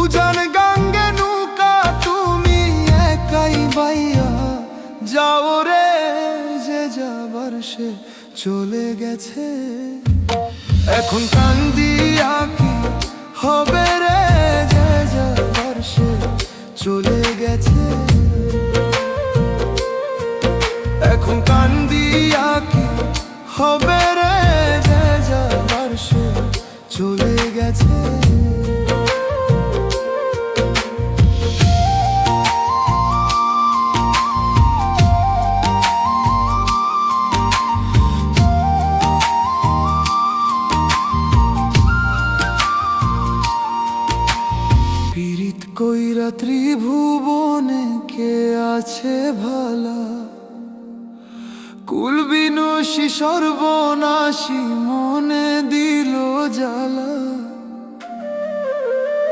উজান গাঙ্গে নৌকা তুমি একাই বাইয়া যাও রে, যে যাবার সে চলে গেছে। এখন কান্দিয়া কি হবে রে, যে যাবার সে চলে গেছে। এখন কান্দিয়া কি হবে রে, যে যাবার সে চলে গেছে। পীড়িত কইরা ত্রিভুবনে কে আছে ভালা, কুল বিনাশী সর্বনাশী মনে দিল জ্বালা।